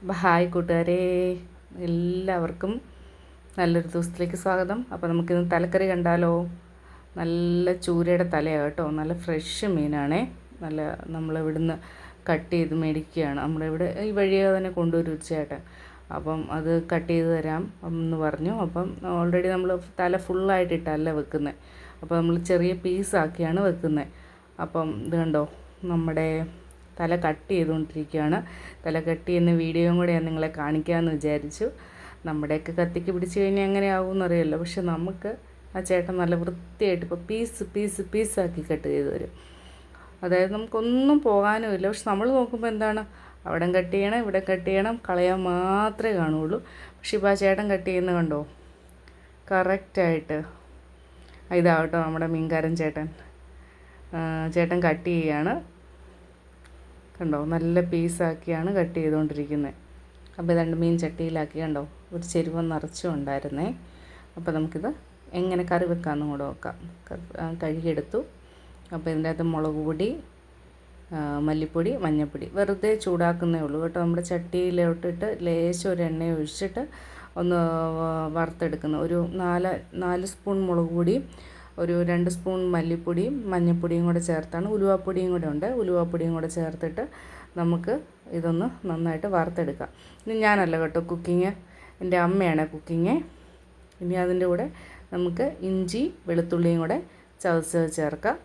Hi കൂട്ടുകാരെ, എല്ലാവർക്കും നല്ലൊരു ദിവസത്തിലേക്ക് സ്വാഗതം. അപ്പോൾ നമുക്കിന്ന് തലക്കറി കണ്ടാലോ? നല്ല ചൂരയുടെ തലയാണ് കേട്ടോ. നല്ല ഫ്രഷ് മീനാണേ. നല്ല നമ്മളിവിടുന്ന് കട്ട് ചെയ്ത് മേടിക്കുകയാണ്. നമ്മളിവിടെ ഈ വഴിയെ തന്നെ കൊണ്ടുവരും ചേട്ടൻ. അപ്പം അത് കട്ട് ചെയ്ത് തരാം എന്ന് പറഞ്ഞു. അപ്പം ഓൾറെഡി നമ്മൾ തല ഫുള്ളായിട്ടിട്ടല്ല വെക്കുന്നത്. അപ്പോൾ നമ്മൾ ചെറിയ പീസാക്കിയാണ് വെക്കുന്നത്. അപ്പം ഇത് കണ്ടോ, നമ്മുടെ തല കട്ട് ചെയ്തുകൊണ്ടിരിക്കുകയാണ്. തല കട്ട് ചെയ്യുന്ന വീഡിയോയും കൂടെ ഞാൻ നിങ്ങളെ കാണിക്കാമെന്ന് വിചാരിച്ചു. നമ്മുടെയൊക്കെ കത്തിക്ക് പിടിച്ച് കഴിഞ്ഞാൽ എങ്ങനെ ആകുമെന്നറിയാമല്ലോ. പക്ഷെ നമുക്ക് ആ ചേട്ടൻ നല്ല വൃത്തിയായിട്ട് ഇപ്പോൾ പീസാക്കി കട്ട് ചെയ്ത് തരും. അതായത് നമുക്കൊന്നും പോകാനുമില്ല. പക്ഷെ നമ്മൾ നോക്കുമ്പോൾ എന്താണ്, അവിടെ കട്ട് ചെയ്യണം, ഇവിടെ കട്ട് ചെയ്യണം, കളയാൻ മാത്രമേ കാണുകയുള്ളൂ. പക്ഷെ ഇപ്പോൾ ആ ചേട്ടൻ കട്ട് ചെയ്യുന്നത് കണ്ടോ, കറക്റ്റായിട്ട്. ഇതാവട്ടോ നമ്മുടെ മീൻകാരൻ ചേട്ടൻ കട്ട് ചെയ്യുകയാണ്. കണ്ടോ, നല്ല പീസാക്കിയാണ് കട്ട് ചെയ്തുകൊണ്ടിരിക്കുന്നത്. അപ്പോൾ ഇതാണ്ട് മീൻ ചട്ടിയിലാക്കി കണ്ടോ, ഒരു ചെരുവം നിറച്ചും ഉണ്ടായിരുന്നേ. അപ്പോൾ നമുക്കിത് എങ്ങനെ കറി വെക്കാമെന്നും കൂടെ നോക്കാം. കഴുകിയെടുത്തു. അപ്പോൾ ഇതിൻ്റെ അകത്ത് മുളക് പൊടി, മല്ലിപ്പൊടി, മഞ്ഞൾപ്പൊടി വെറുതെ ചൂടാക്കുന്നേ ഉള്ളൂ കേട്ടോ. നമ്മുടെ ചട്ടിയിലോട്ടിട്ട് ലേശം ഒരു എണ്ണ ഒഴിച്ചിട്ട് ഒന്ന് വറുത്തെടുക്കുന്നു. ഒരു 4 സ്പൂൺ മുളക് പൊടിയും ഒരു 2 സ്പൂൺ മല്ലിപ്പൊടിയും മഞ്ഞൾപ്പൊടിയും കൂടെ ചേർത്താണ്. ഉലുവാപ്പൊടിയും കൂടെ ഉണ്ട്. ഉലുവാപ്പൊടിയും കൂടെ ചേർത്തിട്ട് നമുക്ക് ഇതൊന്ന് നന്നായിട്ട് വറുത്തെടുക്കാം. ഇനി ഞാനല്ല കേട്ടോ കുക്കിങ്, എൻ്റെ അമ്മയാണ് കുക്കിങ്. ഇനി അതിൻ്റെ കൂടെ നമുക്ക് ഇഞ്ചി വെളുത്തുള്ളിയും കൂടെ ചതച്ച് ചേർക്കാം.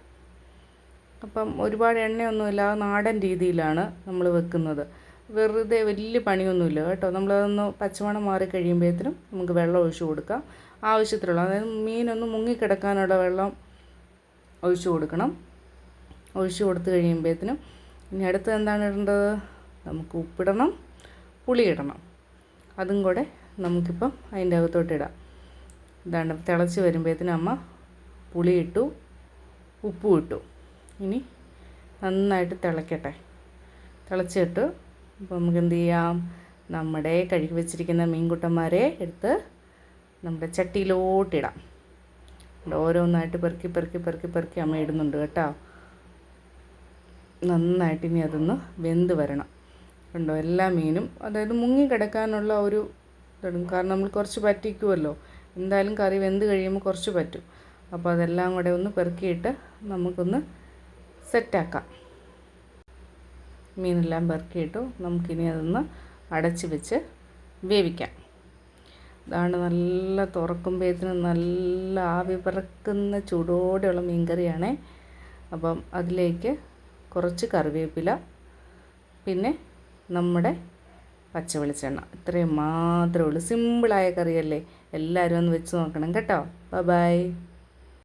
അപ്പം ഒരുപാട് എണ്ണയൊന്നുമില്ല, നാടൻ രീതിയിലാണ് നമ്മൾ വെക്കുന്നത്. വെറുതെ വലിയ പണിയൊന്നുമില്ല കേട്ടോ. നമ്മളതൊന്ന് പച്ചമണം മാറി കഴിയുമ്പോഴത്തേനും നമുക്ക് വെള്ളം ഒഴിച്ച് കൊടുക്കാം. ആവശ്യത്തിലുള്ള, അതായത് മീനൊന്ന് മുങ്ങിക്കിടക്കാനുള്ള വെള്ളം ഒഴിച്ച് കൊടുക്കണം. ഒഴിച്ച് കൊടുത്ത് കഴിയുമ്പോഴത്തേനും ഇനി അടുത്ത് എന്താണ് ഇടേണ്ടത്, നമുക്ക് ഉപ്പിടണം, പുളി ഇടണം. അതും കൂടെ നമുക്കിപ്പം അതിൻ്റെ അകത്തോട്ടിടാം. ഇതാണ്ട് തിളച്ച് വരുമ്പോഴത്തേനും അമ്മ പുളി ഇട്ടു, ഉപ്പും ഇട്ടു. ഇനി നന്നായിട്ട് തിളയ്ക്കട്ടെ. തിളച്ചിട്ട് അപ്പോൾ നമുക്ക് എന്ത് ചെയ്യാം, നമ്മുടെ കഴുകി വെച്ചിരിക്കുന്ന മീൻകുട്ടന്മാരെ എടുത്ത് നമ്മുടെ ചട്ടിയിലോട്ടിടാം. ഓരോന്നായിട്ട് പെറുക്കി അമ്മ ഇടുന്നുണ്ട് കേട്ടോ. നന്നായിട്ട് ഇനി അതൊന്ന് വെന്ത് വരണം. കണ്ടോ, എല്ലാ മീനും അതായത് മുങ്ങി കിടക്കാനുള്ള ഒരു ഇതും. കാരണം നമ്മൾ കുറച്ച് പറ്റിക്കുമല്ലോ, എന്തായാലും കറി വെന്ത് കഴിയുമ്പോൾ കുറച്ച് പറ്റും. അപ്പോൾ അതെല്ലാം കൂടെ ഒന്ന് പെറുക്കിയിട്ട് നമുക്കൊന്ന് സെറ്റാക്കാം. മീനെല്ലാം പെറുക്കിയിട്ടു. നമുക്കിനി അതൊന്ന് അടച്ച് വെച്ച് വേവിക്കാം. ഇതാണ് നല്ല തുറക്കുമ്പോഴത്തേനും നല്ല ആവി പറക്കുന്ന ചൂടോടെയുള്ള മീൻകറിയാണേ. അപ്പം അതിലേക്ക് കുറച്ച് കറിവേപ്പില, പിന്നെ നമ്മുടെ പച്ച വെളിച്ചെണ്ണ, ഇത്രയും മാത്രമേ ഉള്ളൂ. സിമ്പിളായ കറിയല്ലേ, എല്ലാവരും ഒന്ന് വെച്ച് നോക്കണം കേട്ടോ. ബൈ.